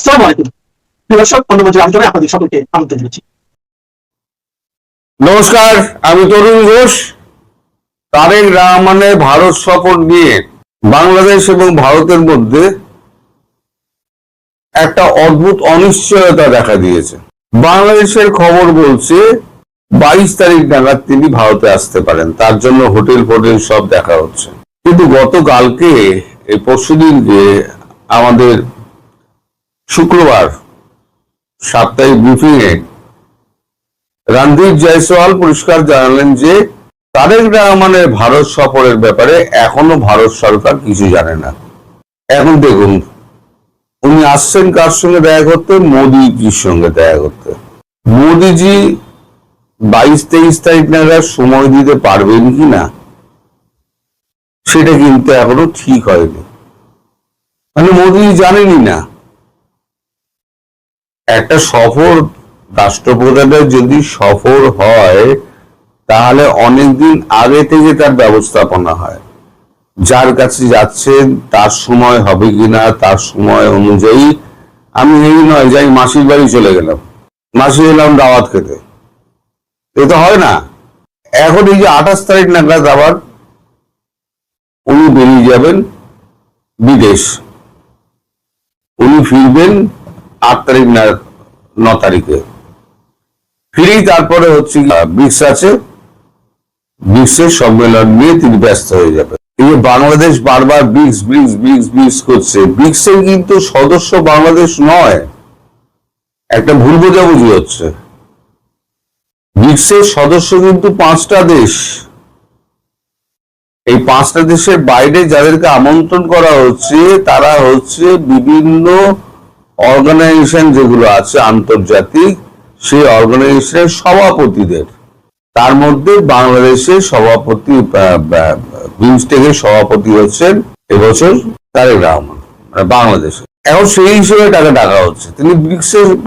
আসসালামু আলাইকুম প্রিয় দর্শক, অন্নমঞ্চের আলোচনায় আপনাদের সকলকে আমন্ত্রণ জানাচ্ছি। নমস্কার, আমি তরুণ ঘোষ। তারেক রহমানের ভারত সফর নিয়ে বাংলাদেশ এবং ভারতের মধ্যে একটা অদ্ভুত অনিশ্চয়তা দেখা দিয়েছে। বাংলাদেশের খবর বলছে 22 তারিখ নাগাদ তিনি ভারতে আসতে পারেন, তার জন্য হোটেল সব দেখা হচ্ছে। কিন্তু গতকালকে এই পরশুদিনকে আমাদের শুক্রবার সাপ্তাহিক ব্রিফিং এ রণদীপ জয়সওয়াল পরিষ্কার জানালেন যে তারেক রহমানের ভারত সফরের ব্যাপারে এখনো ভারত সরকার কিছু জানে না। এখন দেখুন, উনি আসছেন কার সঙ্গে দেখা করতে? মোদীজির সঙ্গে দেখা করতে। মোদীজি 22-23 তারিখ নাগাদ সময় দিতে পারবেন কিনা সেটা কিন্তু এখনো ঠিক হয়নি। মানে মোদীজি জানেনই না। একটা সফর, রাষ্ট্রপ্রধানের যদি সফর হয় তাহলে অনেকদিন আগে থেকে তার ব্যবস্থাপনা হয়। যার কাছে যাচ্ছেন তার সময় হবে কিনা, তার সময় অনুযায়ী আমি এই নয় যাই মাসির বাড়ি চলে গেলাম, মাসি এলাম দাওয়াত খেতে, এ তো হয় না। এখন এই যে 28 তারিখ নাগাদ আবার উনি বেরিয়ে যাবেন বিদেশ, উনি ফিরবেন 8 তারিখ 9 তারিখে ফিরেই তারপরে হচ্ছে ব্রিক্স আছে, ব্রিক্সের সম্মেলন নিয়ে তিনি ব্যস্ত হয়ে যাবেন। এই যে বাংলাদেশ বারবার ব্রিক্স ব্রিক্স ব্রিক্স ব্রিক্স করছে, ব্রিক্সের কিন্তু সদস্য বাংলাদেশ নয়, একটা ভুল বোঝাবুঝি হচ্ছে। ব্রিক্সের সদস্য কিন্তু 5টা দেশ। এই 5টা দেশের বাইরে যাদেরকে আমন্ত্রণ করা হচ্ছে তারা হচ্ছে বিভিন্ন অর্গানাইজেশন যেগুলো আছে আন্তর্জাতিক, সেই অর্গানাইজেশনের সভাপতিদের। তার মধ্যে বাংলাদেশের সভাপতি, বিমস্টেকের সভাপতি হচ্ছেন এবছর তারেক রহমান, মানে বাংলাদেশে। এখন সেই হিসেবে তাকে ডাকা হচ্ছে। তিনি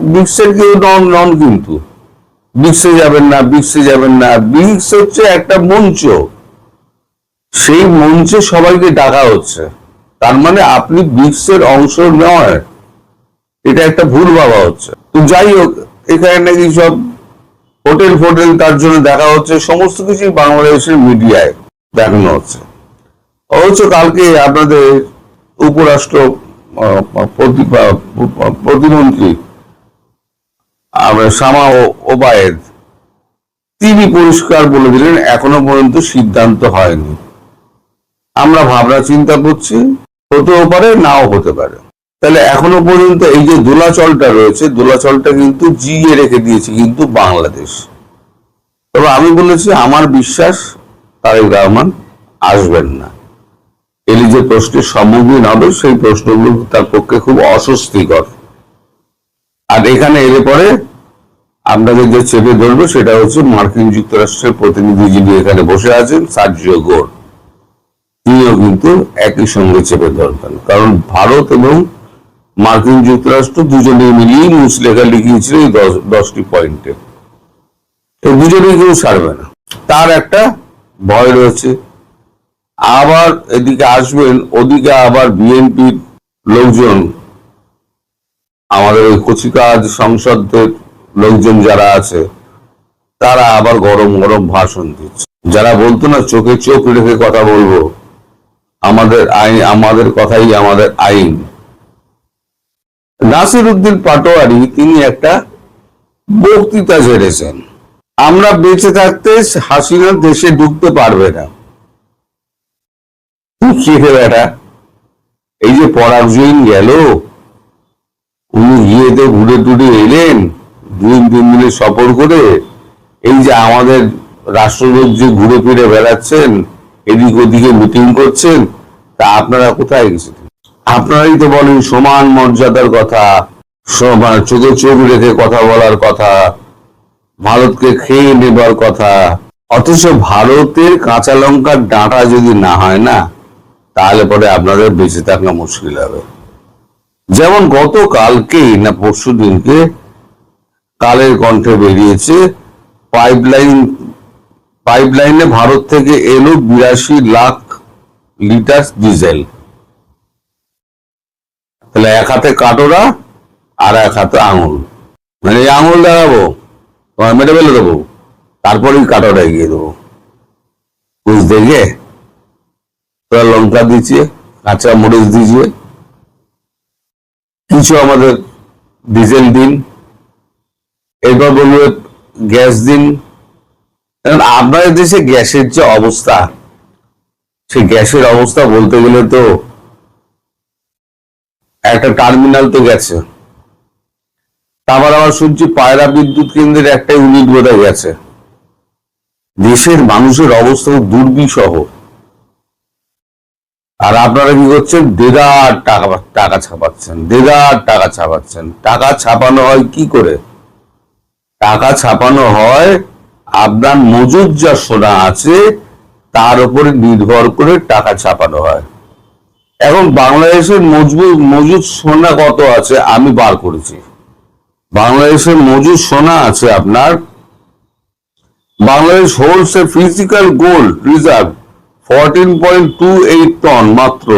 ব্রিক্সের কেউ নন, কিন্তু ব্রিক্সে যাবেন না, ব্রিক্সে যাবেন না। ব্রিক্স হচ্ছে একটা মঞ্চ, সেই মঞ্চে সবাইকে ডাকা হচ্ছে। তার মানে আপনি ব্রিক্সের অংশ নয়, এটা একটা ভুল ভাবা হচ্ছে। তো যাই হোক, এখানে নাকি সব হোটেল তার জন্য দেখা হচ্ছে, সমস্ত কিছুই বাংলাদেশের মিডিয়ায় দেখানো হচ্ছে। অথচ কালকে আপনাদের উপরাষ্ট্র প্রতিমন্ত্রী শামা ওবায়েদ তিনি পরিষ্কার বলে দিলেন এখনো পর্যন্ত সিদ্ধান্ত হয়নি, আমরা ভাবনা চিন্তা করছি, হতেও পারে নাও হতে পারে। তাহলে এখনো পর্যন্ত এই যে দোলাচলটা রয়েছে, দোলাচলটা কিন্তু জিয়ে রেখে দিয়েছে কিন্তু বাংলাদেশ। তবে আমি বলেছি আমার বিশ্বাস তারেক রহমান আসবেন না। এর যে প্রশ্নের সম্মুখীন হবে সেই প্রশ্নগুলো তার পক্ষে খুব অস্বস্তিকর। আর এখানে এলে পরে আপনাদের যে চেপে ধরবে সেটা হচ্ছে মার্কিন যুক্তরাষ্ট্রের প্রতিনিধি যিনি এখানে বসে আছেন সার্জিও গোর, তিনিও কিন্তু একই সঙ্গে চেপে ধরবেন। কারণ ভারত এবং মার্কিন যুক্তরাষ্ট্র দুজনে মিলিয়ে মুসলেখা লিখিয়েছিল এই 10টি পয়েন্টে, দুজনে কেউ ছাড়বে না, তার একটা ভয় রয়েছে। আবার এদিকে আসবেন, ওদিকে আবার বিএনপির লোকজন, আমাদের ওই কচিকাজ সংসদের লোকজন যারা আছে তারা আবার গরম গরম ভাষণ দিচ্ছে। যারা বলতো না চোখে চোখ রেখে কথা বলবো, আমাদের আইন, আমাদের কথাই আমাদের আইন। নাসির উদ্দিন পাটোয়ারি তিনি একটা বক্তৃতা ছেড়েছেন, আমরা বেঁচে থাকতে হাসিনা দেশে ঢুকতে পারবে না। বেটা, এই যে পরাগ জৈন গেল, উনি গিয়েতে ঘুরে টুরে এলেন 2-3 দিনে সফর করে, এই যে আমাদের রাষ্ট্রদূত যে ঘুরে ফিরে বেড়াচ্ছেন, এদিক ওদিকে মিটিং করছেন, তা আপনারা কোথায় গেছেন? আপনারাই তো বলেন সমান মর্যাদার কথা, চোখে চোখ রেখে কথা বলার কথা, ভারতকে খেয়ে নেবার কথা। অথচ ভারতের কাঁচা লঙ্কার ডাঁটা যদি না হয় না, তাহলে পরে আপনাদের বেঁচে থাকা মুশকিল হবে। যেমন গতকালকেই না পরশু দিনকে কালের কণ্ঠে বেরিয়েছে, পাইপলাইনে ভারত থেকে এলো 82 লাখ লিটার ডিজেল। তাহলে এক হাতে কাটোরা আর এক হাতে আঙুল, মানে এই আঙুল দেখাবো, তোমার মেরে ফেলে দেবো, তারপরেই কাটাটা এগিয়ে দেবো। বুঝ দেখে তোরা লঙ্কা দিচ্ছে, কাঁচা মরিচ দিচ্ছে, কিছু আমাদের ডিজেল দিন, এরপর বলবে গ্যাস দিন। আপনাদের দেশে গ্যাসের যে অবস্থা, সেই গ্যাসের অবস্থা বলতে গেলে তো একটা টার্মিনাল তো গেছে, আবার শুনছি পায়রা বিদ্যুৎ কেন্দ্রের একটা ইউনিট বোধহয় গেছে। দেশের মানুষের অবস্থা দুর্বিষহ, আর আপনারা কি করছেন? দেদার টাকা ছাপাচ্ছেন, দেদার টাকা ছাপাচ্ছেন। টাকা ছাপানো হয় কি করে? টাকা ছাপানো হয় আপনার মজুদ যা সোনা আছে তার উপরে নির্ভর করে টাকা ছাপানো হয়। এখন বাংলাদেশের মজুদ সোনা কত আছে আমি বার করেছি। বাংলাদেশের মজুদ সোনা আছে আপনার, Bangladesh holds a physical gold reserve 14.28 ton মাত্র,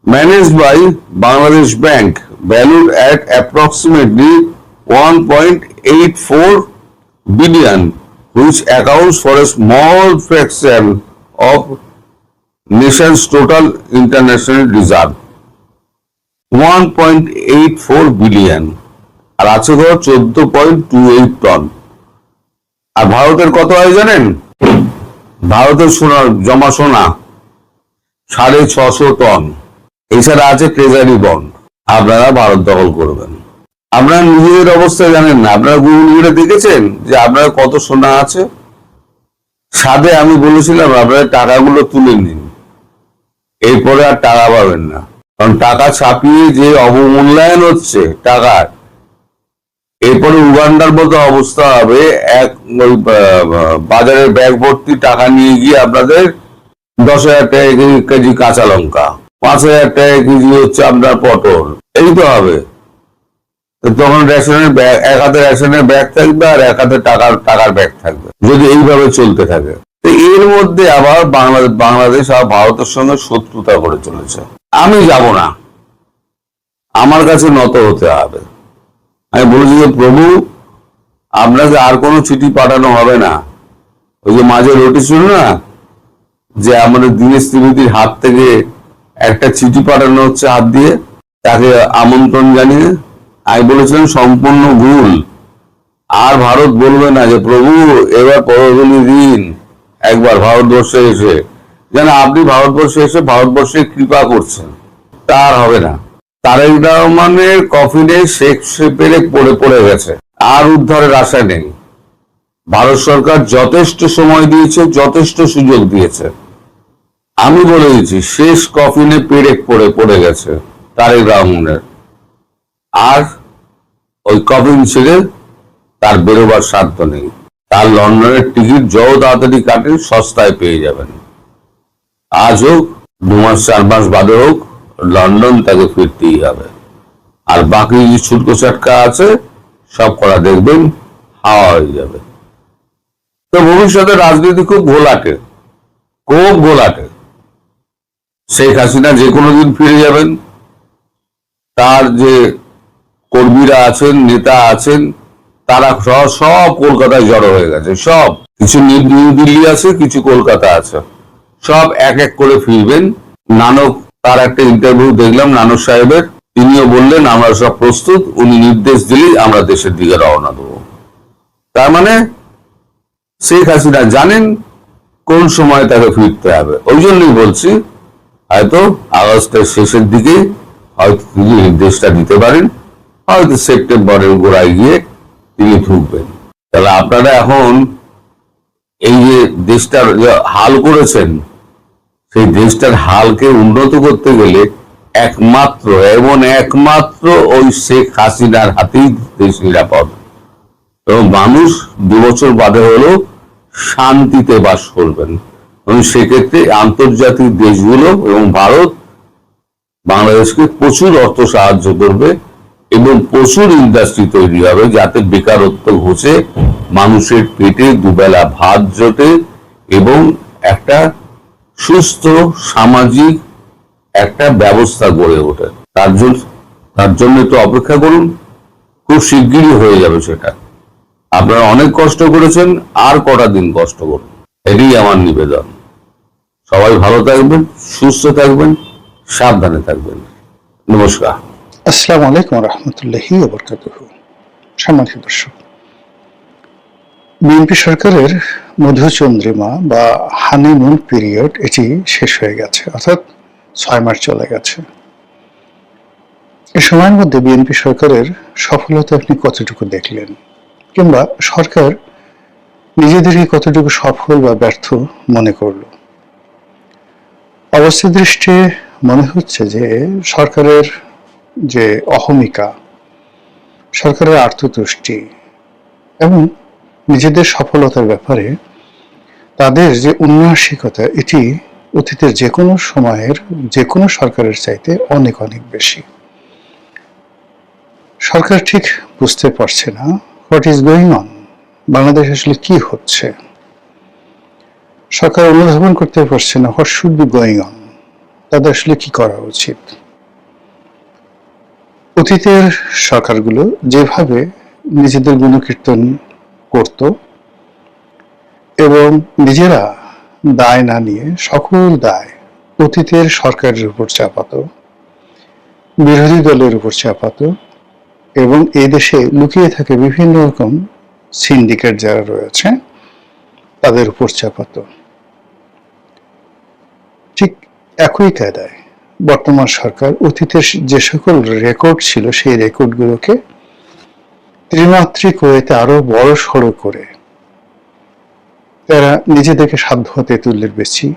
managed by Bangladesh Bank, valued at approximately 1.84 billion, which accounts for a small fraction of nation's total international reserve. 1.84 billion, আর আছে ধরো 14.28 টন। আর ভারতের কত হয় জানেন? ভারতের সোনা জমা সোনা 650 টন। এছাড়া আছে ট্রেজারি বন্ড। আপনারা ভারত দখল করবেন, আপনারা নিজেদের অবস্থা জানেন না। আপনারা গুগল করে দেখেছেন যে আপনার কত সোনা আছে? সাথে আমি বলেছিলাম আপনারা টাকাগুলো তুলে নিন, এরপরে আর টাকা পাবেন না। কারণ টাকা ছাপিয়ে যে অবমূল্যায়ন হচ্ছে টাকার, এরপরে উগান্ডার মতো অবস্থা হবে। বাজারের ব্যাগ ভর্তি টাকা নিয়ে গিয়ে আপনাদের 10,000 টাকা কেজি কাঁচা লঙ্কা, 5,000 টাকা কেজি হচ্ছে আপনার পটল, এই তো হবে। তখন রেশনের ব্যাগ, এক হাতে রেশনের ব্যাগ থাকবে আর এক হাতে টাকার ব্যাগ থাকবে, যদি এইভাবে চলতে থাকে। তো এর মধ্যে আবার বাংলাদেশ আর ভারতের সঙ্গে শত্রুতা করে চলেছে। আমি যাব না, আমার কাছে নত হতে হবে। আমি বলেছি যে প্রভু, আপনাকে আর কোনো চিঠি পাঠানো হবে না। ওই যে মাঝে নোটিশ ছিল না যে আমাদের দীনেশ ত্রিবেদীর হাত থেকে একটা চিঠি পাঠানো হচ্ছে হাত দিয়ে, তাকে আমন্ত্রণ জানিয়ে। আমি বলেছিলাম সম্পূর্ণ ভুল। আর ভারত বলবে না যে প্রভু এবার পরবর্তী দিন একবার ভারতবর্ষে এসে, যেন আপনি ভারতবর্ষে এসে ভারতবর্ষে কৃপা করছেন, তার হবে না। তারেক রহমানের কফিনে শেখ পেরেক পড়ে গেছে, আর উদ্ধারের আশা নেই। ভারত সরকার যথেষ্ট সময় দিয়েছে, যথেষ্ট সুযোগ দিয়েছে। আমি বলে দিচ্ছি, শেষ কফিনে পেরেক পড়ে গেছে তারেক রহমানের, আর ওই কফিন ছেড়ে তার বেরোবার সাধ্য নেই। তার লন্ডনের টিকিট যত তাড়াতাড়ি কাটে সস্তায় পেয়ে যাবেন। আজ হোক, 2 মাস 4 মাস বাদে হোক, লন্ডন তাকে ফিরতেই হবে। আর বাকি যে ছুটকো চাটকা আছে সব করা দেখবেন হাওয়া হয়ে যাবে। তো ভবিষ্যতে রাজনীতি খুব ঘোলাটে, খুব ঘোলাটে। শেখ হাসিনা যে কোনো দিন ফিরে যাবেন। তার যে কর্মীরা আছেন, নেতা আছেন, তারা সব কলকাতায় জড়ো হয়ে গেছে। সব কিছু নিউ দিল্লি আছে, কিছু কলকাতা আছে, সব এক এক করে ফিরবেন। নানক, তার একটা ইন্টারভিউ দেখলাম নানক সাহেবের, তিনিও বললেন আমরা সব প্রস্তুত, উনি নির্দেশ দিলেই আমরা দেশের দিকে রওনা দেব। তার মানে শেখ হাসিনা জানেন কোন সময় তাকে ফিরতে হবে। ওই জন্যই বলছি, হয়তো আগস্টের শেষের দিকে হয়তো তিনি নির্দেশটা দিতে পারেন, হয়তো সেপ্টেম্বরের গোড়ায় গিয়ে তিনি ঢুকবেন। তাহলে আপনারা এখন এই যে দেশটার হাল করেছেন, সেই দেশটার হালকে উন্নত করতে গেলে একমাত্র ওই শেখ হাসিনার হাতেই দেশ নিরাপদ, এবং মানুষ 2 বছর বাদে হলেও শান্তিতে বাস করবেন। এবং সেক্ষেত্রে আন্তর্জাতিক দেশগুলো এবং ভারত বাংলাদেশকে প্রচুর অর্থ সাহায্য করবে এবং প্রচুর ইন্ডাস্ট্রি তৈরি হবে, যাতে বেকারত্ব ঘুচে মানুষের পেটে দুবেলা ভাত জোটে এবং একটা সুস্থ সামাজিক একটা ব্যবস্থা গড়ে ওঠে। তার জন্য তার জন্য একটু অপেক্ষা করুন, খুব শিগগিরই হয়ে যাবে সেটা। আপনারা অনেক কষ্ট করেছেন, আর কটা দিন কষ্ট করুন, এটাই আমার নিবেদন। সবাই ভালো থাকবেন, সুস্থ থাকবেন, সাবধানে থাকবেন। নমস্কার। আসসালামু আলাইকুম রহমতুল্লাহি ওয়া বারাকাতুহু। সম্মানিত দর্শক, বিএনপি সরকারের মধুচন্দ্রিমা বা হানিমুন পিরিয়ড এটি শেষ হয়ে গেছে, অর্থাৎ 6 মাস চলে গেছে। এই সময়ের মধ্যে বিএনপি সরকারের সফলতা আপনি কতটুকু দেখলেন, কিংবা সরকার নিজেদেরকে কতটুকু সফল বা ব্যর্থ মনে করল? অবস্থা দৃষ্টে মনে হচ্ছে যে সরকারের যে অহমিকা, সরকারের আত্মতুষ্টি এবং নিজেদের সফলতার ব্যাপারে তাদের যে উন্নাসিকতা, এটি অতীতের যে কোনো সময়ের যে কোনো সরকারের চাইতে অনেক অনেক বেশি। সরকার ঠিক বুঝতে পারছে না what is going on, Bangladesh আসলে কি হচ্ছে। সরকার অনুধাবন করতে পারছে না what should be going on, তাদের আসলে কি করা উচিত। অতীতের সরকারগুলো যেভাবে নিজেদের গুণকীর্তন করত এবং নিজেরা দায় না নিয়ে সকল দায় অতীতের সরকারের উপর চাপাত, বিরোধী দলের উপর চাপাত এবং এই দেশে লুকিয়ে থাকে বিভিন্ন রকম সিন্ডিকেট যারা রয়েছে তাদের উপর চাপাত, ঠিক একই কায়দায় বর্তমান সরকার অতীতের যে সকল রেকর্ড ছিল সেই রেকর্ডগুলোকে ত্রিমাত্রিক ওয়েতে আরো বড় সড়ো করে তারা নিজেদেরকে সাধ্য তেঁতুলের বেশি,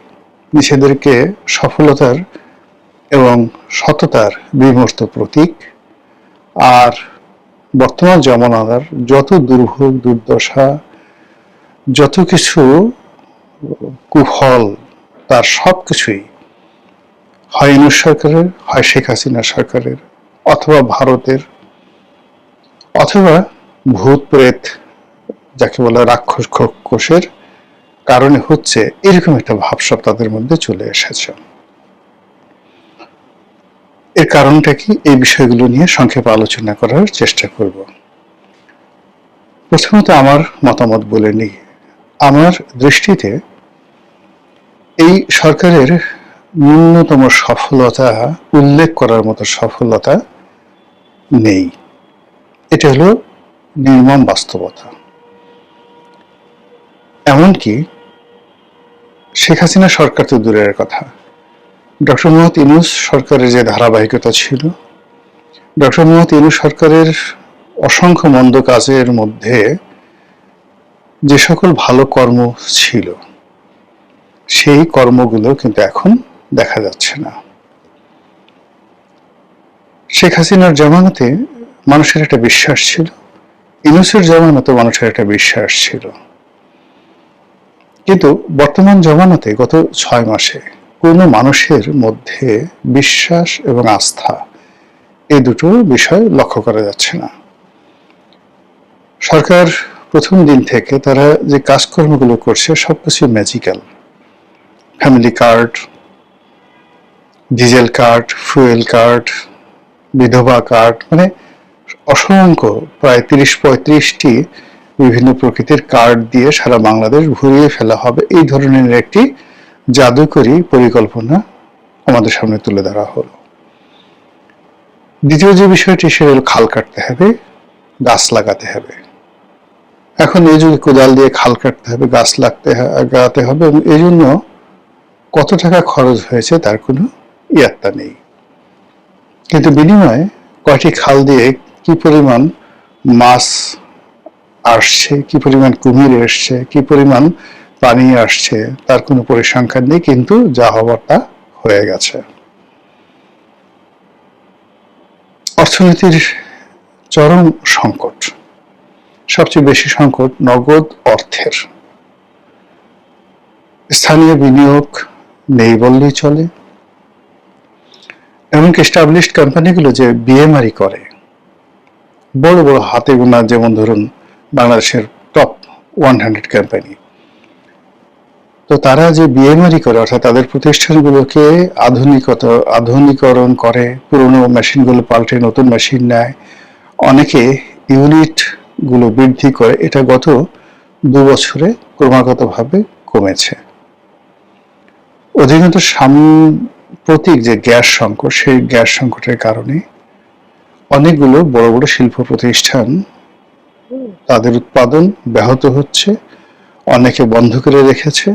নিজেদেরকে সফলতার এবং সততার বিমূর্ত প্রতীক, আর বর্তমান জমানার যত দুর্ভোগ দুর্দশা যত কিছু কুফল তার সবকিছুই হয় ইউনূস সরকারের, হয় শেখ হাসিনা সরকারের, অথবা ভারতের, অথবা ভূত প্রেত যাকে বলে রাক্ষস কোষের কারণে হচ্ছে, এরকম একটা ভাবসাব তাদের মধ্যে চলে এসেছে। এর কারণটা কি, এই বিষয়গুলো নিয়ে সংক্ষেপে আলোচনা করার চেষ্টা করব। প্রথমত আমার মতামত বলে নিই। আমার দৃষ্টিতে এই সরকারের ন্যূনতম সফলতা উল্লেখ করার মতো সফলতা নেই, এটা হলো নির্মম বাস্তবতা। এমনকি শেখ হাসিনা সরকার তো দূরের কথা, ডক্টর মোহাম্মদ ইউনূস সরকারের যে ধারাবাহিকতা ছিল, ডক্টর মোহাম্মদ ইউনূস সরকারের অসংখ্য মন্দ কাজের মধ্যে যে সকল ভালো কর্ম ছিল সেই কর্মগুলো কিন্তু এখন দেখা যাচ্ছে না। শেখ হাসিনার জামানতে মানুষের একটা বিশ্বাস ছিল, ইউনূসের জামানতে মানুষের একটা বিশ্বাস ছিল, কিন্তু বর্তমান জামানাতে গত 6 মাসে কোনো মানুষের মধ্যে বিশ্বাস এবং আস্থা এই দুটো বিষয় লক্ষ্য করা যাচ্ছে না। সরকার প্রথম দিন থেকে তারা যে কাজকর্মগুলো করছে সবকিছু magical. Family card, diesel card, fuel card, বিধবা কার্ড, মানে অসংখ্য প্রায় 30-35টি বিভিন্ন প্রকৃতির কার্ড দিয়ে সারা বাংলাদেশ ভরিয়ে ফেলা হবে, এই ধরনের একটি জাদুকরী পরিকল্পনা আমাদের সামনে তুলে ধরা হলো। দ্বিতীয় যে বিষয়টি সেটা হলো খাল কাটতে হবে, গাছ লাগাতে হবে। এখন এই যুগে কোদাল দিয়ে খাল কাটতে হবে, গাছ লাগাতে হবে, এবং এই জন্য কত টাকা খরচ হয়েছে তার কোনো ইয়াত্তা নেই। কিন্তু বিনিময়ে কয়টি খাল দিয়ে কি পরিমাণ মাছ আসছে, কি পরিমাণ কুমির এসছে, কি পরিমাণ পানি আসছে তার কোনো পরিসংখ্যান নেই, কিন্তু যা হবার তা হয়ে গেছে। অর্থনীতির চরম সংকট, সবচেয়ে বেশি সংকট নগদ অর্থের। স্থানীয় বিনিয়োগ নেই বললেই চলে। এমনকি এস্টাবলিশড কোম্পানিগুলো যে বিএমআরই করে, বড় বড় হাতে গোনা, যেমন ধরুন বাংলাদেশের টপ 100 কোম্পানি, তো তারা যে বিএমআরই করে, অর্থাৎ তাদের প্রতিষ্ঠানগুলোকে আধুনিকরণ করে, পুরনো মেশিনগুলো পাল্টে নতুন মেশিন নেয়, অনেকে ইউনিট গুলো বৃদ্ধি করে, এটা গত 2 বছরে ক্রমাগতভাবে কমেছে। অধিকন্তু সাম্প্রতিক যে গ্যাস সংকট, সেই গ্যাস সংকটের কারণে অনেকগুলো বড় বড় শিল্প প্রতিষ্ঠান তাদের উৎপাদন ব্যাহত হচ্ছে, অনেকে বন্ধ করে রেখেছে।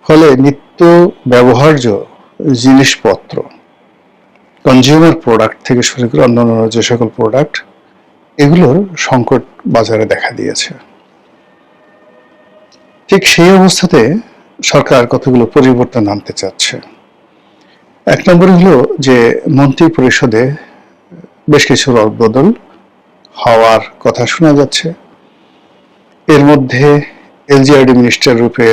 ফলে নিত্য ব্যবহার্য জিনিসপত্র, কনজিউমার প্রোডাক্ট থেকে শুরু করে অন্যান্য যে সকল প্রোডাক্ট, এগুলোর সংকট বাজারে দেখা দিয়েছে। ঠিক সেই অবস্থাতে সরকার কতগুলো পরিবর্তন আনতে চাচ্ছে। 1 নম্বর হলো যে মন্ত্রী পরিষদে বেশ কিছু রদবদল হওয়ার কথা শোনা যাচ্ছে। এর মধ্যে এলজিআরডি মিনিস্টার রূপে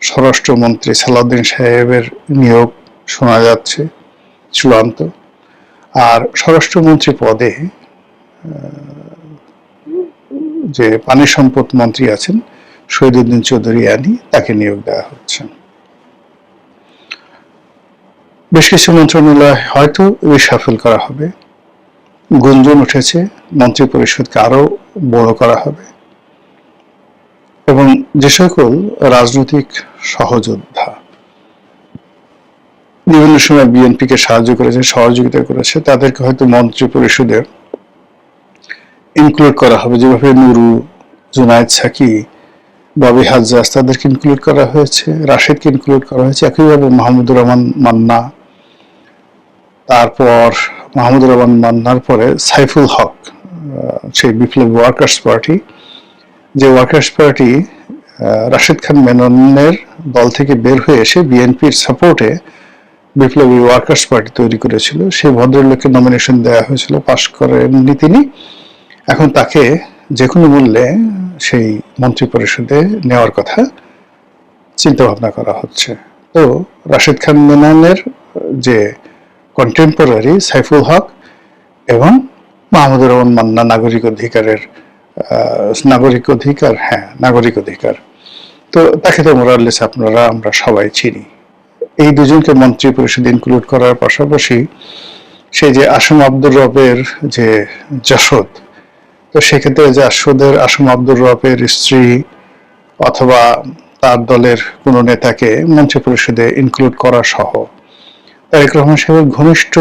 স্বরাষ্ট্রমন্ত্রী সালাউদ্দিন সাহেবের নিয়োগ শোনা যাচ্ছে চূড়ান্ত, আর স্বরাষ্ট্রমন্ত্রী পদে যে পানি সম্পদ মন্ত্রী আছেন শহীদুদ্দিন চৌধুরী আনি, তাকে নিয়োগ দেওয়া হচ্ছে। বেশ কিছু মন্ত্রণালয় হয়তো রিশাফল করা হবে। গুঞ্জন উঠেছে মন্ত্রী পরিষদকে আরো বড় করা হবে, এবং যে সকল রাজনৈতিক সহযোদ্ধা বিভিন্ন সময় বিএনপিকে সাহায্য করেছে, সহযোগিতা করেছে, তাদেরকে হয়তো মন্ত্রী পরিষদে ইনক্লুড করা হবে। যেভাবে নুরু, জুনায়েদ সাকি, ববি হাজ্জাজ, তাদেরকে ইনক্লুড করা হয়েছে, রাশেদকে ইনক্লুড করা হয়েছে, একইভাবে মাহমুদুর রহমান মান্না, তারপর মাহমুদুর রহমান মান্নার পরে সাইফুল হক, সেই বিপ্লবী ওয়ার্কার্স পার্টি, যে ওয়ার্কার্স পার্টি রাশেদ খান মেননের দল থেকে বের হয়ে এসে বিএনপির সাপোর্টে বিপ্লবী ওয়ার্কার্স পার্টি তৈরি করেছিল, সেই ভদ্রলোককে নমিনেশন দেওয়া হয়েছিল, পাশ করেননি তিনি। এখন তাকে যে কোনো মূল্যে সেই মন্ত্রী পরিষদে নেওয়ার কথা চিন্তা ভাবনা করা হচ্ছে। তো রাশেদ খান মেননের যে কন্টেম্পোরারি সাইফুল হক এবং মাহমুদুর রহমান মান্না, নাগরিক অধিকার, তো তাকে তো মোরালেস আমরা সবাই চিনি। এই দুজনকে মন্ত্রী পরিষদে ইনক্লুড করার পাশাপাশি সেই যে আসম আব্দুর রবের যে জাসদ, তো সেক্ষেত্রে জাসদের আসম আব্দুর রবের স্ত্রী অথবা তার দলের কোনো নেতাকে মন্ত্রী পরিষদে ইনক্লুড করা সহ তারেক রহমান সাহেবের ঘনিষ্ঠ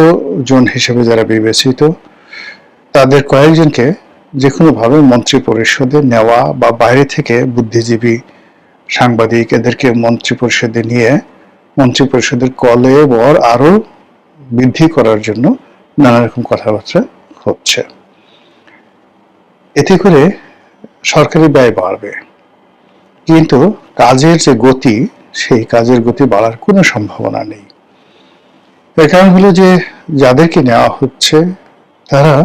জন হিসেবে যারা বিবেচিত, তাদের কয়েকজনকে যে কোনোভাবে মন্ত্রী পরিষদে নেওয়া বা বাইরে থেকে বুদ্ধিজীবী, সাংবাদিক, এদেরকে মন্ত্রী পরিষদে নিয়ে মন্ত্রী পরিষদের কলেবর আরো বৃদ্ধি করার জন্য নানা রকম কথাবার্তা হচ্ছে। এতে করে সরকারি ব্যয় বাড়বে, কিন্তু কাজের যে গতি, সেই কাজের গতি বাড়ার কোনো সম্ভাবনা নেই। এর কারণ হলো যে যাদেরকে নেওয়া হচ্ছে তারা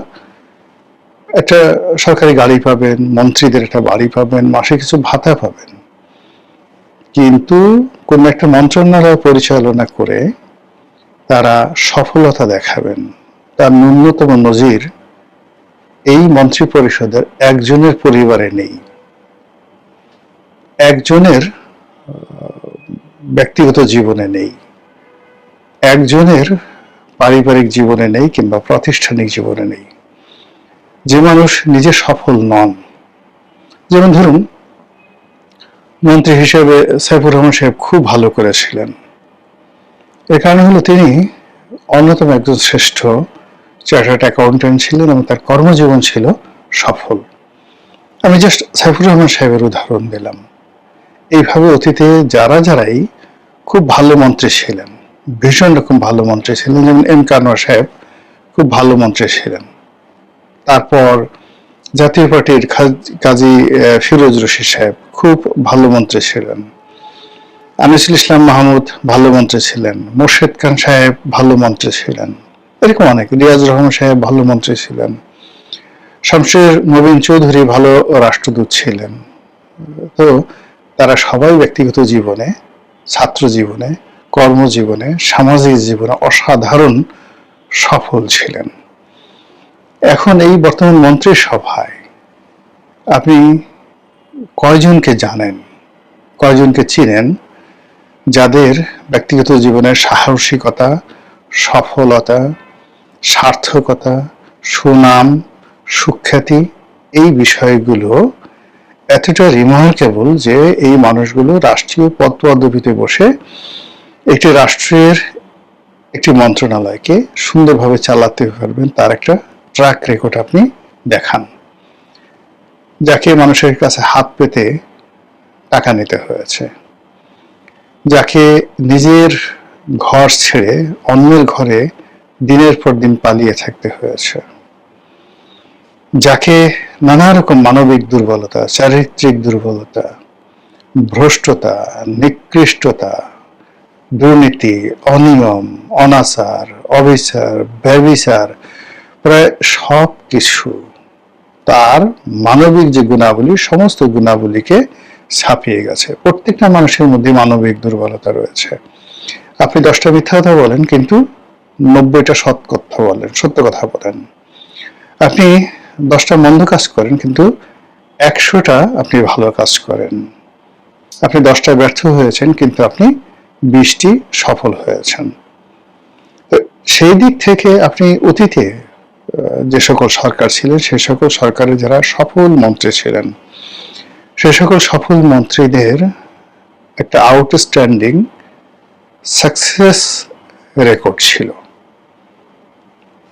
একটা সরকারি গাড়ি পাবেন, মন্ত্রীদের একটা বাড়ি পাবেন, মাসে কিছু ভাতা পাবেন, কিন্তু কোন একটা মন্ত্রণালয় পরিচালনা করে তারা সফলতা দেখাবেন, তার ন্যূনতম নজির এই মন্ত্রী পরিষদের একজনের পরিবারে নেই, একজনের ব্যক্তিগত জীবনে নেই, একজনের পারিবারিক জীবনে নেই, কিংবা প্রাতিষ্ঠানিক জীবনে নেই। যে মানুষ নিজে সফল নন, যেমন ধরুন মন্ত্রী হিসেবে সাইফুর রহমান সাহেব খুব ভালো করেছিলেন। এর কারণ হলো তিনি অন্যতম একজন শ্রেষ্ঠ চার্টার্ড অ্যাকাউন্টেন্ট ছিলেন এবং তার কর্মজীবন ছিল সফল। আমি জাস্ট সাইফুর রহমান সাহেবের উদাহরণ দিলাম। এইভাবে অতীতে যারাই খুব ভালো মন্ত্রী ছিলেন, ভীষণ রকম ভালো মন্ত্রী ছিলেন, যেমন এম কানোয়ার সাহেব খুব ভালো মন্ত্রী ছিলেন। তারপর জাতীয় পার্টির কাজী ফিরোজ রশিদ সাহেব খুব ভালো মন্ত্রী ছিলেন। আনিসুল ইসলাম মাহমুদ ভালো মন্ত্রী ছিলেন। মোর্শেদ খান সাহেব ভালো মন্ত্রী ছিলেন। এরকম অনেক, রিয়াজ রহমান সাহেব ভালো মন্ত্রী ছিলেন। শামসের নবীন চৌধুরী ভালো রাষ্ট্রদূত ছিলেন। তো তারা সবাই ব্যক্তিগত জীবনে, ছাত্র জীবনে, কর্মজীবনে, সামাজিক জীবনে অসাধারণ সফল ছিলেন। এখন এই বর্তমান মন্ত্রিসভায় আপনি কয়জনকে জানেন, কয়জনকে চিনেন যাদের ব্যক্তিগত জীবনের সাহসিকতা, সফলতা, সার্থকতা, সুনাম, সুখ্যাতি এই বিষয়গুলো এতটা রিমার্কেবল যে এই মানুষগুলো রাষ্ট্রীয় পদপদবিতে বসে একটি রাষ্ট্রের একটি মন্ত্রণালয়কে সুন্দরভাবে চালাতে পারবেন, তার একটা ট্র্যাক রেকর্ড আপনি দেখান। যাকে মানুষের কাছে হাত পেতে টাকা নিতে হয়েছে, যাকে নিজের ঘর ছেড়ে অন্যের ঘরে দিনের পর দিন পালিয়ে থাকতে হয়েছে, যাকে নানা রকম মানবিক দুর্বলতা, চারিত্রিক দুর্বলতা, ভ্রষ্টতা, নিকৃষ্টতা, দুর্নীতি, অনিয়ম, অনাচার, অবিচার, ব্যভিচার, প্রায় সব কিছু তার মানবিক যে গুণাবলী, সমস্ত গুণাবলীকে ছাপিয়ে গেছে। প্রত্যেকটা মানুষের মধ্যে মানবিক দুর্বলতা রয়েছে। আপনি 10টা মিথ্যা কথা বলেন, কিন্তু 90টা সত্য কথা বলেন। আপনি 10টা মন্দ কাজ করেন, কিন্তু 100টা আপনি ভালো কাজ করেন। আপনি 10টা ব্যর্থ হয়েছেন, কিন্তু আপনি 20টি সফল হয়েছেন। সেই দিক থেকে আপনি অতীতে যে সকল সরকার ছিলেন, সে সকল সরকারে যারা সফল মন্ত্রী ছিলেন, সে সকল সফল মন্ত্রীদের একটা আউটস্ট্যান্ডিং সাকসেস রেকর্ড ছিল,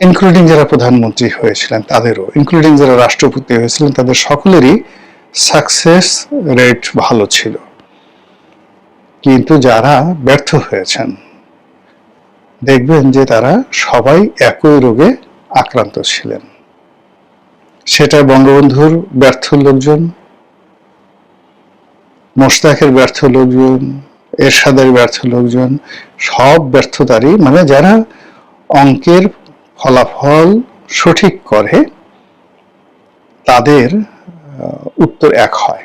ইনক্লুডিং যারা প্রধানমন্ত্রী হয়েছিলেন তাদেরও, ইনক্লুডিং যারা রাষ্ট্রপতি হয়েছিলেন তাদের সকলেরই সাকসেস রেট ভালো ছিল। কিন্তু যারা ব্যর্থ হয়েছেন দেখবেন যে তারা সবাই একই রোগে আক্রান্ত ছিলেন। সেটা বঙ্গবন্ধুর ব্যর্থ লোকজন, মোশতাকের ব্যর্থ লোকজন, এরশাদের ব্যর্থ লোকজন, সব ব্যর্থতারই, মানে যারা অঙ্কের ফলাফল সঠিক করে তাদের উত্তর এক হয়।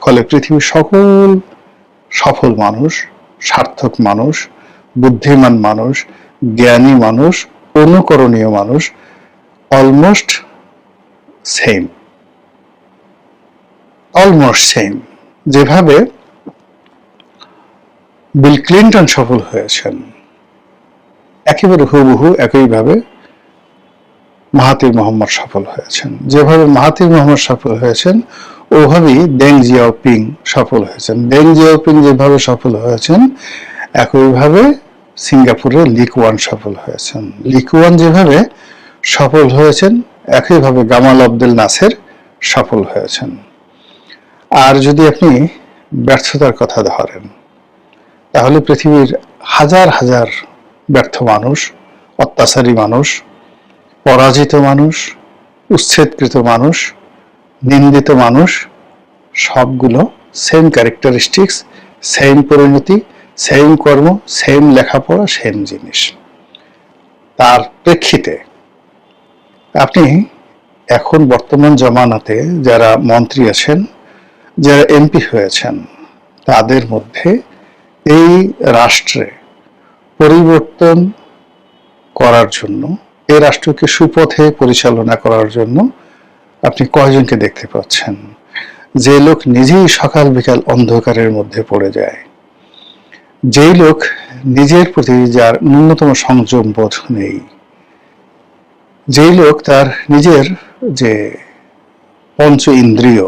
ফলে পৃথিবীর সকল সফল মানুষ, সার্থক মানুষ, বুদ্ধিমান মানুষ, জ্ঞানী মানুষ, অনুকরণীয় মানুষ অলমোস্ট সেম। যেভাবে বিল ক্লিন্টন সফল হয়েছেন, একেবারে হুবহু একইভাবে মাহাথির মোহাম্মদ সফল হয়েছেন। যেভাবে মাহাথির মোহাম্মদ সফল হয়েছেন, ওভাবেই দেং জিয়াওপিং সফল হয়েছেন। দেং জিয়াওপিং যেভাবে সফল হয়েছেন, একইভাবে সিঙ্গাপুরের লি কুয়ান সফল হয়েছেন। লি কুয়ান যেভাবে সফল হয়েছেন, একইভাবে গামাল আবদেল নাসের সফল হয়েছেন। আর যদি আপনি ব্যর্থতার কথা ধরেন, তাহলে পৃথিবীর হাজার হাজার ব্যর্থ মানুষ, অত্যাচারী মানুষ, পরাজিত মানুষ, উচ্ছেদকৃত মানুষ, নিন্দিত মানুষ, সবগুলো সেম ক্যারেক্টারিস্টিক্স, সেম পরিণতি, সেম কর্ম, সেম লেখাপড়া, সেম জিনিস। তার প্রেক্ষিতে আপনি এখন বর্তমান জমানাতে যারা মন্ত্রী আছেন, যারা এমপি হয়েছেন, তাদের মধ্যে এই রাষ্ট্রে পরিবর্তন করার জন্য, এই রাষ্ট্রকে সুপথে পরিচালনা করার জন্য আপনি কয়জনকে দেখতে পাচ্ছেন? যে লোক নিজেই সকাল বিকাল অন্ধকারের মধ্যে পড়ে যায়, যেই লোক নিজের প্রতি যার ন্যূনতম সংযম বোধ নেই, যেই লোক তার নিজের যে পঞ্চ ইন্দ্রিয়,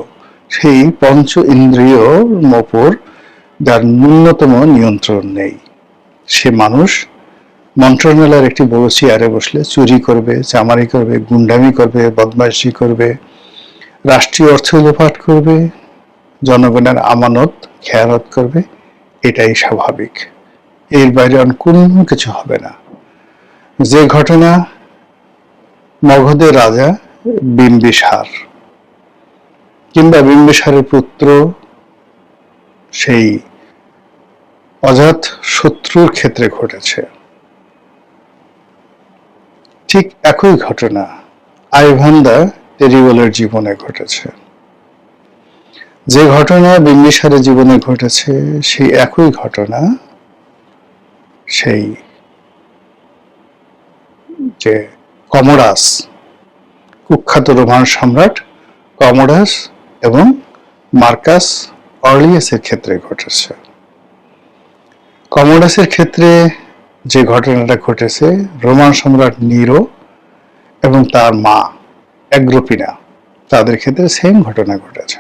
সেই পঞ্চ ইন্দ্রিয়র ওপর যার ন্যূনতম নিয়ন্ত্রণ নেই, সে মানুষ মন্ত্রণালয়ের একটি বড় চেয়ারে বসলে চুরি করবে, চামারি করবে, গুন্ডামি করবে, বদমাইশি করবে, রাষ্ট্রীয় অর্থ লোপাট করবে, জনগণের আমানত খেয়ানত করবে। এটাই স্বাভাবিক, এর বাইরে আর কোনো কিছু হবে না। যে ঘটনা মগধের রাজা বিম্বিসার কিংবা বিম্বিসারের পুত্র সেই অজাত শত্রুর ক্ষেত্রে ঘটেছে, ঠিক একই ঘটনা আইভান দ্য টেরিবলের জীবনে ঘটেছে। যে ঘটনা বিম্বিসারের জীবনে ঘটেছে, সেই একই ঘটনা সেই যে কমোডাস, কুখ্যাত রোমান সম্রাট কমোডাস এবং মার্কাস অর্লিয়াসের ক্ষেত্রে ঘটেছে। কমোডাসের ক্ষেত্রে যে ঘটনাটা ঘটেছে, রোমান সম্রাট নিরো এবং তার মা অ্যাগ্রিপ্পিনা, তাদের ক্ষেত্রে সেম ঘটনা ঘটেছে।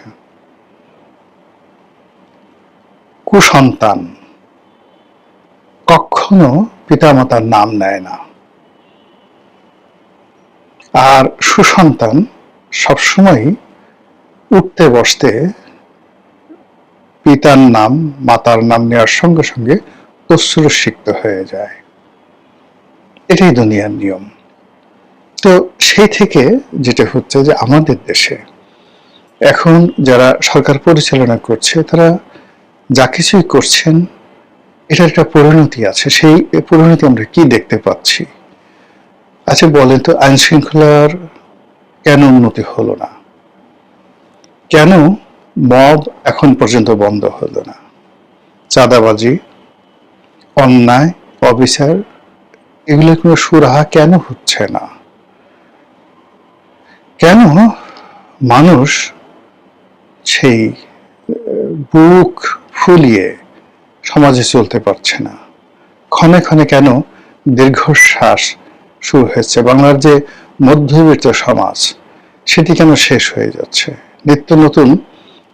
কুসন্তান কখনো পিতামাতার নাম নেয় না, আর সুসন্তান সবসময় উঠতে বসতে পিতার নাম মাতার নাম নেওয়ার সঙ্গে সঙ্গে তস্রুষিক্ত হয়ে যায়। এটাই দুনিয়ার নিয়ম। তো সেই থেকে যেটা হচ্ছে যে আমাদের দেশে এখন যারা সরকার পরিচালনা করছে, তারা যা কিছুই করছেন এটার একটা পরিণতি আছে। সেই পরিণতি আমরা কি দেখতে পাচ্ছি? আচ্ছা বলেন তো, আইন শৃঙ্খলার কেন উন্নতি হলো না? কেন মব এখন পর্যন্ত বন্ধ হলো না? চাঁদাবাজি, অন্যায়, অবিচার, এগুলো কোনো সুরাহা কেন হচ্ছে না? কেন মানুষ সেই বুক ফুলিয়ে সমাজে চলতে পারছে না? ক্ষণে ক্ষণে কেন দীর্ঘশ্বাস শুরু হয়েছে? বাংলার যে মধ্যবিত্ত সমাজ, সেটি কেন শেষ হয়ে যাচ্ছে? নিত্য নতুন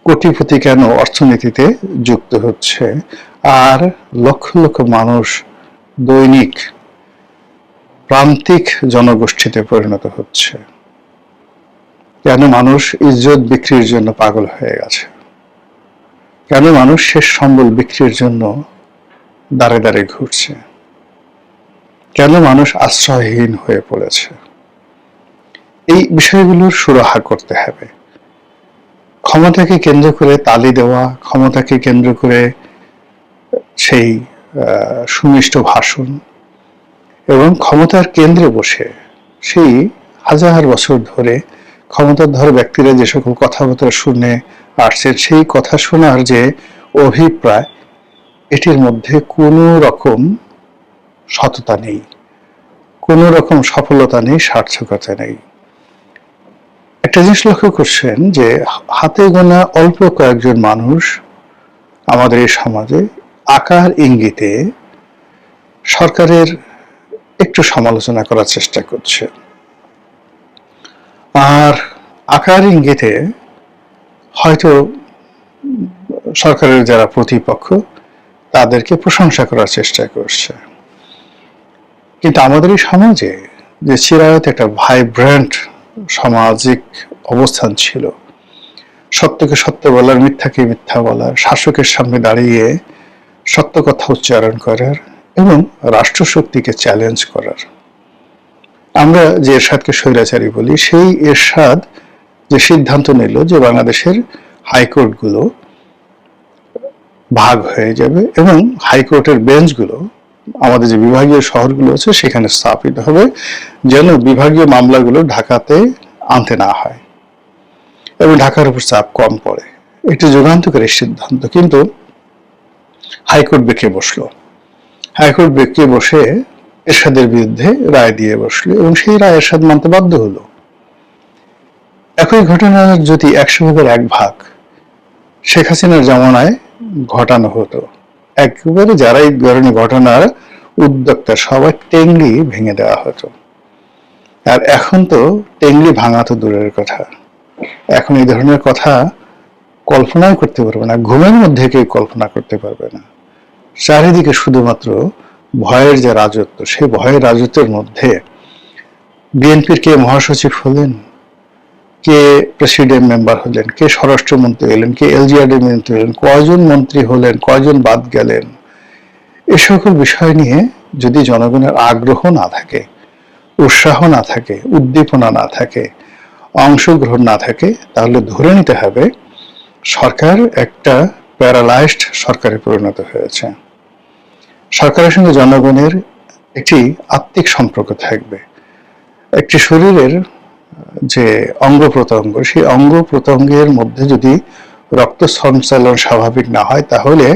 কোটিপতি কেন অর্থনীতিতে যুক্ত হচ্ছে, আর লক্ষ লক্ষ মানুষ দৈনিক প্রান্তিক জনগোষ্ঠীতে পরিণত হচ্ছে? কেন মানুষ ইজ্জত বিক্রির জন্য পাগল হয়ে গেছে? কেন মানুষ শেষ সম্বল বিক্রির জন্য দাঁড়ে দাঁড়ে ঘুরছে? কেন মানুষ আশ্রয়হীন হয়ে পড়েছে? এই বিষয়গুলোর সুরাহা করতে হবে। ক্ষমতাকে কেন্দ্র করে তালি দেওয়া, ক্ষমতাকে কেন্দ্র করে সেই সুমিষ্ট ভাষণ, এবং ক্ষমতার কেন্দ্রে বসে সেই হাজার বছর ধরে ক্ষমতাধর ব্যক্তিরা যে সকল কথাবার্তা শুনে আসছে, সেই কথা শোনার যে অভিপ্রায়, এটির মধ্যে কোনো রকম সততা নেই, কোনো রকম সফলতা নেই, সার্থকতা নেই। একটা জিনিস লক্ষ্য করছেন যে হাতে গোনা অল্প কয়েকজন মানুষ আমাদের এই সমাজে আকার ইঙ্গিতে সরকারের একটু সমালোচনা করার চেষ্টা করছে, আর আকার ইঙ্গিতে হয়তো সরকারের যারা প্রতিপক্ষ তাদেরকে প্রশংসা করার চেষ্টা করছে। কিন্তু আমাদের এই সমাজে যে চিরায়ত একটা ভাইব্রেন্ট সামাজিক অবস্থান ছিল, সত্যকে সত্য বলার, মিথ্যাকে মিথ্যা বলার, শাসকের সামনে দাঁড়িয়ে সত্য কথা উচ্চারণ করার এবং রাষ্ট্রশক্তিকে চ্যালেঞ্জ করার। আমরা যে এরশাদকে স্বৈরাচারী বলি, সেই এরশাদ যে সিদ্ধান্ত নিল যে বাংলাদেশের হাইকোর্টগুলো ভাগ হয়ে যাবে এবং হাইকোর্টের বেঞ্চগুলো আমাদের যে বিভাগীয় শহরগুলো আছে সেখানে স্থাপিত হবে, যেন বিভাগীয় মামলাগুলো ঢাকাতে আনতে না হয় এবং ঢাকার উপর চাপ কম পড়ে। একটি যুগান্তকারী সিদ্ধান্ত। কিন্তু হাইকোর্ট বেঁকে বসলো, হাইকোর্ট বেঁকে বসে এরশাদের বিরুদ্ধে রায় দিয়ে বসলো এবং সেই রায় এরশাদ মানতে বাধ্য হলো। একই ঘটনার যদি 100%1 শেখ হাসিনার জামানায় ঘটানো হতো, একেবারে যারা এই ধরনের ঘটনার উদ্যোক্তা সবাই টেংলি ভেঙে দেওয়া হতো। আর এখন তো টেংলি ভাঙা তো দূরের কথা, এখন এই ধরনের কথা কল্পনাই করতে পারবে না, ঘুমের মধ্যে কেউ কল্পনা করতে পারবে না। চারিদিকে শুধুমাত্র ভয়ের যে রাজত্ব, সেই ভয়ের রাজত্বের মধ্যে বিএনপির কে মহাসচিব হলেন, কে প্রেসিডেন্ট মেম্বার হলেন, কে স্বরাষ্ট্রমন্ত্রী হলেন, কে এলজিআরডি মন্ত্রী হলেন, কয়জন মন্ত্রী হলেন, কয়জন বাদ গেলেন, এ সকল বিষয় নিয়ে যদি জনগণের আগ্রহ না থাকে, উৎসাহ না থাকে, উদ্দীপনা না থাকে, অংশগ্রহণ না থাকে, তাহলে ধরে নিতে হবে সরকার একটা প্যারালাইজড সরকারে পরিণত হয়েছে। সরকারের সঙ্গে জনগণের একটি আত্মিক সম্পর্ক থাকবে। একটি শরীরের যে অঙ্গ প্রত্যঙ্গ, সেই অঙ্গ প্রত্যঙ্গের মধ্যে যদি রক্ত সঞ্চালন স্বাভাবিক না হয়, তাহলে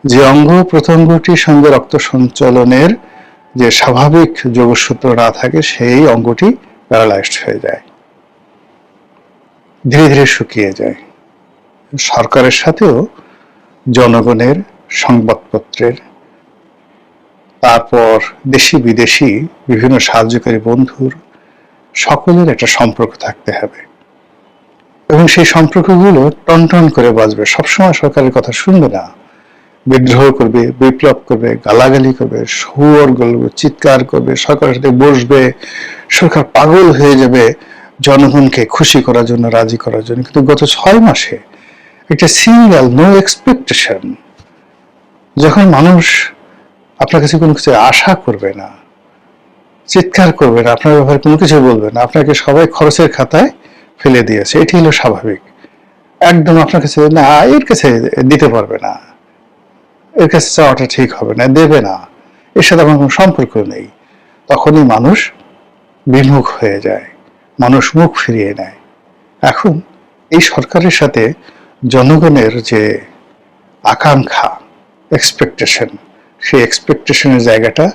যে অঙ্গ প্রত্যঙ্গটির সঙ্গে রক্ত সঞ্চালনের যে স্বাভাবিক যোগসূত্র না থাকে, সেই অঙ্গটি প্যারালাইজড হয়ে যায়, ধীরে ধীরে শুকিয়ে যায়। সরকারের সাথেও জনগণের, সংবাদপত্রের, তারপর দেশি বিদেশি বিভিন্ন সাহায্যকারী বন্ধুর সকলের একটা সম্পর্ক থাকতে হবে এবং সেই সম্পর্কগুলো টনটন করে বাজবে। সবসময় সরকারের কথা শুনবে না, বিদ্রোহ করবে, বিপ্লব করবে, গালাগালি করবে, সুর গলবে, চিৎকার করবে, সরকারের সাথে বসবে, সরকার পাগল হয়ে যাবে জনগণকে খুশি করার জন্য, রাজি করার জন্য। কিন্তু গত 6 মাসে একটা সিঙ্গেল নো এক্সপেকটেশন, যখন মানুষ আপনার কাছে কোনো কিছু আশা করবে না, চিৎকার করবে না, আপনার ব্যাপারে কোনো কিছু বলবে না, আপনাকে সবাই খরচের খাতায় ফেলে দিয়েছে, এটি হলো স্বাভাবিক। একদম আপনার কাছে না, এর কাছে দিতে পারবে না, এর কাছে চাওয়াটা ঠিক হবে না, দেবে না, এর সাথে আমার কোনো সম্পর্ক নেই, তখনই মানুষ বিমুখ হয়ে যায়, মানুষ মুখ ফিরিয়ে নেয়। এখন এই সরকারের সাথে জনগণের যে আকাঙ্ক্ষা, এক্সপেকটেশন, সেই এক্সপেকটেশনের জায়গাটা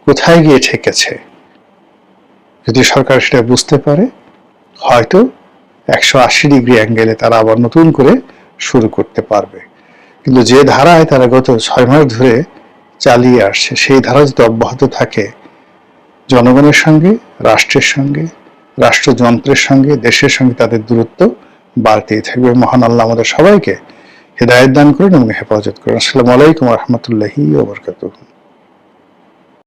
কোথায় গিয়ে ঠেকেছে, যদি সরকার সেটা বুঝতে পারে, হয়তো 180 ডিগ্রি অ্যাঙ্গেলে তারা আবার নতুন করে শুরু করতে পারবে। কিন্তু যে ধারায় তারা গত 6 মাস ধরে চালিয়ে আসছে, সেই ধারা যদি অব্যাহত থাকে, জনগণের সঙ্গে, রাষ্ট্রের সঙ্গে, রাষ্ট্রযন্ত্রের সঙ্গে, দেশের সঙ্গে তাদের দূরত্ব বাড়তেই থাকবে। মহান আল্লাহ আমাদের সবাইকে হেদায়েত দান করুন এবং হেফাজত করুন। আসসালামু আলাইকুম ওয়া রাহমাতুল্লাহি ওয়া বারাকাতুহু।